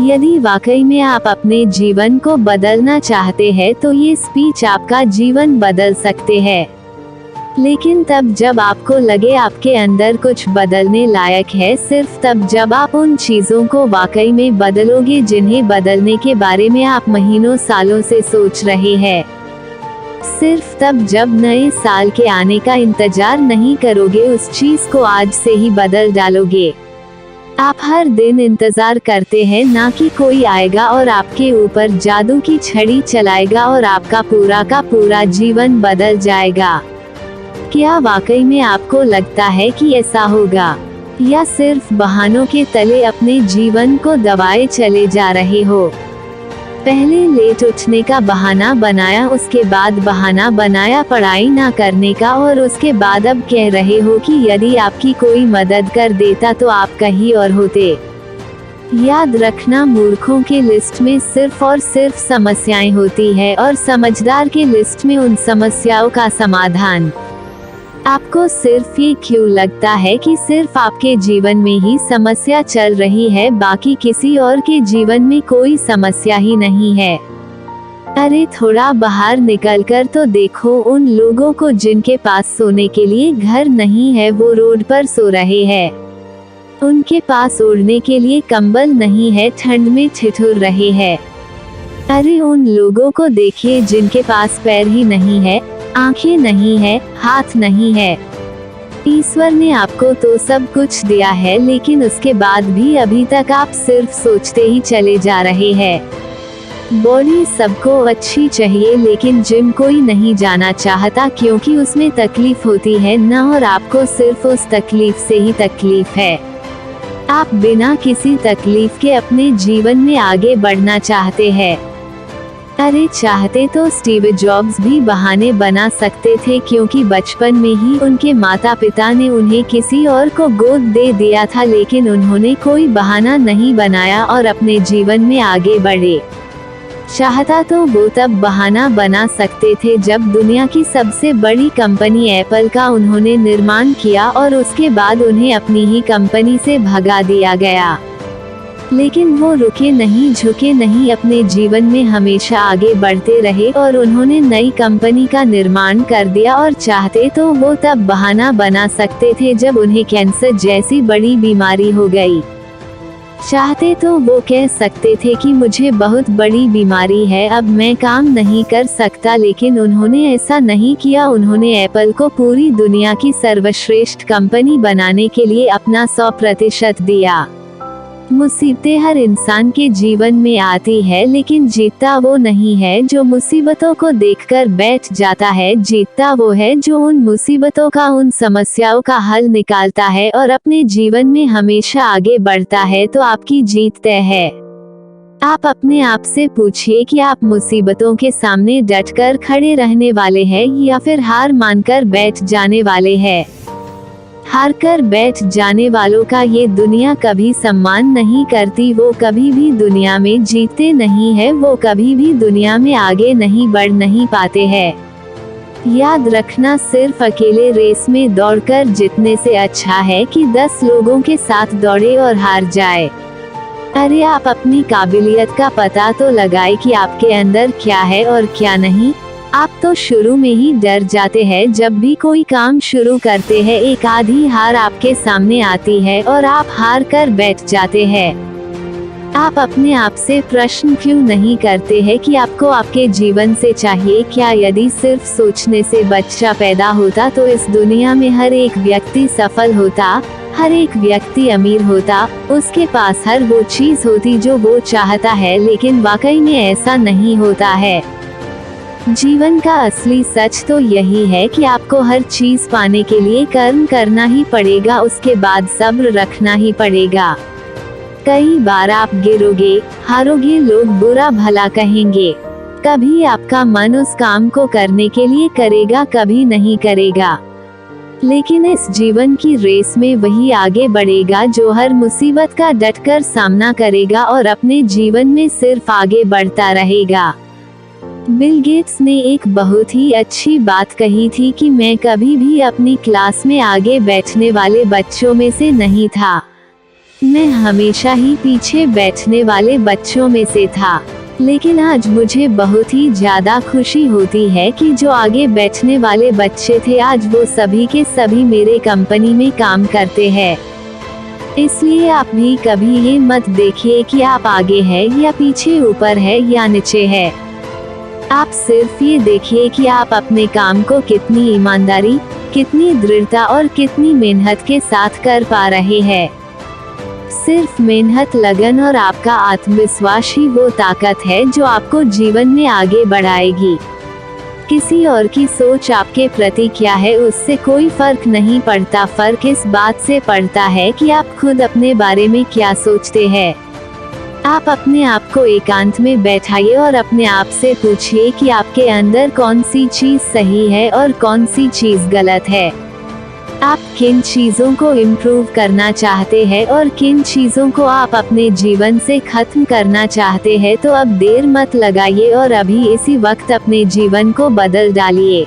यदि वाकई में आप अपने जीवन को बदलना चाहते हैं तो ये स्पीच आपका जीवन बदल सकते हैं। लेकिन तब जब आपको लगे आपके अंदर कुछ बदलने लायक है, सिर्फ तब जब आप उन चीज़ों को वाकई में बदलोगे जिन्हें बदलने के बारे में आप महीनों सालों से सोच रहे हैं। सिर्फ तब जब नए साल के आने का इंतजार नहीं करोगे, उस चीज़ को आज से ही बदल डालोगे। आप हर दिन इंतजार करते हैं ना कि कोई आएगा और आपके ऊपर जादू की छड़ी चलाएगा और आपका पूरा का पूरा जीवन बदल जाएगा। क्या वाकई में आपको लगता है कि ऐसा होगा, या सिर्फ बहानों के तले अपने जीवन को दबाए चले जा रहे हो? पहले लेट उठने का बहाना बनाया, उसके बाद बहाना बनाया पढ़ाई ना करने का, और उसके बाद अब कह रहे हो कि यदि आपकी कोई मदद कर देता तो आप कहीं और होते। याद रखना, मूर्खों के लिस्ट में सिर्फ और सिर्फ समस्याएं होती है और समझदार के लिस्ट में उन समस्याओं का समाधान। आपको सिर्फ ये क्यों लगता है कि सिर्फ आपके जीवन में ही समस्या चल रही है, बाकी किसी और के जीवन में कोई समस्या ही नहीं है? अरे थोड़ा बाहर निकलकर तो देखो उन लोगों को जिनके पास सोने के लिए घर नहीं है, वो रोड पर सो रहे हैं। उनके पास ओढ़ने के लिए कंबल नहीं है, ठंड में ठिठुर रहे हैं। अरे उन लोगों को देखिए जिनके पास पैर ही नहीं है, आंखें नहीं है, हाथ नहीं है। ईश्वर ने आपको तो सब कुछ दिया है, लेकिन उसके बाद भी अभी तक आप सिर्फ सोचते ही चले जा रहे हैं। बॉडी सबको अच्छी चाहिए, लेकिन जिम कोई नहीं जाना चाहता क्योंकि उसमें तकलीफ होती है ना, और आपको सिर्फ उस तकलीफ से ही तकलीफ है। आप बिना किसी तकलीफ के अपने जीवन में आगे बढ़ना चाहते हैं। अरे चाहते तो स्टीव जॉब्स भी बहाने बना सकते थे, क्योंकि बचपन में ही उनके माता पिता ने उन्हें किसी और को गोद दे दिया था, लेकिन उन्होंने कोई बहाना नहीं बनाया और अपने जीवन में आगे बढ़े। चाहता तो वो तब बहाना बना सकते थे जब दुनिया की सबसे बड़ी कंपनी एप्पल का उन्होंने निर्माण किया और उसके बाद उन्हें अपनी ही कंपनी से भगा दिया गया। लेकिन वो रुके नहीं, झुके नहीं, अपने जीवन में हमेशा आगे बढ़ते रहे और उन्होंने नई कंपनी का निर्माण कर दिया। और चाहते तो वो तब बहाना बना सकते थे जब उन्हें कैंसर जैसी बड़ी बीमारी हो गई। चाहते तो वो कह सकते थे कि मुझे बहुत बड़ी बीमारी है, अब मैं काम नहीं कर सकता, लेकिन उन्होंने ऐसा नहीं किया। उन्होंने एप्पल को पूरी दुनिया की सर्वश्रेष्ठ कंपनी बनाने के लिए अपना 100% दिया। मुसीबतें हर इंसान के जीवन में आती है, लेकिन जीतता वो नहीं है जो मुसीबतों को देखकर बैठ जाता है। जीतता वो है जो उन मुसीबतों का, उन समस्याओं का हल निकालता है और अपने जीवन में हमेशा आगे बढ़ता है। तो आपकी जीत तय है। आप अपने आप से पूछिए कि आप मुसीबतों के सामने डटकर खड़े रहने वाले हैं या फिर हार मानकर बैठ जाने वाले हैं। हार कर बैठ जाने वालों का ये दुनिया कभी सम्मान नहीं करती, वो कभी भी दुनिया में जीतते नहीं है, वो कभी भी दुनिया में आगे नहीं बढ़ नहीं पाते हैं। याद रखना, सिर्फ अकेले रेस में दौड़कर जीतने से अच्छा है कि 10 लोगों के साथ दौड़े और हार जाए। अरे आप अपनी काबिलियत का पता तो लगाए कि आपके अंदर क्या है और क्या नहीं। आप तो शुरू में ही डर जाते हैं जब भी कोई काम शुरू करते हैं। एक आधी हार आपके सामने आती है और आप हार कर बैठ जाते हैं। आप अपने आप से प्रश्न क्यों नहीं करते हैं कि आपको आपके जीवन से चाहिए क्या? यदि सिर्फ सोचने से बच्चा पैदा होता तो इस दुनिया में हर एक व्यक्ति सफल होता, हर एक व्यक्ति अमीर होता, उसके पास हर वो चीज होती जो वो चाहता है, लेकिन वाकई में ऐसा नहीं होता है। जीवन का असली सच तो यही है कि आपको हर चीज पाने के लिए कर्म करना ही पड़ेगा, उसके बाद सब्र रखना ही पड़ेगा। कई बार आप गिरोगे, हारोगे, लोग बुरा भला कहेंगे। कभी आपका मन उस काम को करने के लिए करेगा, कभी नहीं करेगा। लेकिन इस जीवन की रेस में वही आगे बढ़ेगा जो हर मुसीबत का डटकर सामना करेगा और अपने जीवन में सिर्फ आगे बढ़ता रहेगा। बिल गेट्स ने एक बहुत ही अच्छी बात कही थी कि मैं कभी भी अपनी क्लास में आगे बैठने वाले बच्चों में से नहीं था। मैं हमेशा ही पीछे बैठने वाले बच्चों में से था, लेकिन आज मुझे बहुत ही ज्यादा खुशी होती है कि जो आगे बैठने वाले बच्चे थे आज वो सभी के सभी मेरे कंपनी में काम करते हैं। इसलिए आप भी कभी ये मत देखिए कि आप आगे हैं या पीछे, ऊपर है या नीचे है। आप सिर्फ ये देखिए कि आप अपने काम को कितनी ईमानदारी, कितनी दृढ़ता और कितनी मेहनत के साथ कर पा रहे हैं। सिर्फ मेहनत, लगन और आपका आत्मविश्वास ही वो ताकत है जो आपको जीवन में आगे बढ़ाएगी। किसी और की सोच आपके प्रति क्या है उससे कोई फर्क नहीं पड़ता, फर्क इस बात से पड़ता है कि आप खुद अपने बारे में क्या सोचते हैं। आप अपने आप को एकांत में बैठाइए और अपने आप से पूछिए कि आपके अंदर कौन सी चीज सही है और कौन सी चीज गलत है। आप किन चीजों को इम्प्रूव करना चाहते हैं और किन चीजों को आप अपने जीवन से खत्म करना चाहते हैं। तो अब देर मत लगाइए और अभी इसी वक्त अपने जीवन को बदल डालिए।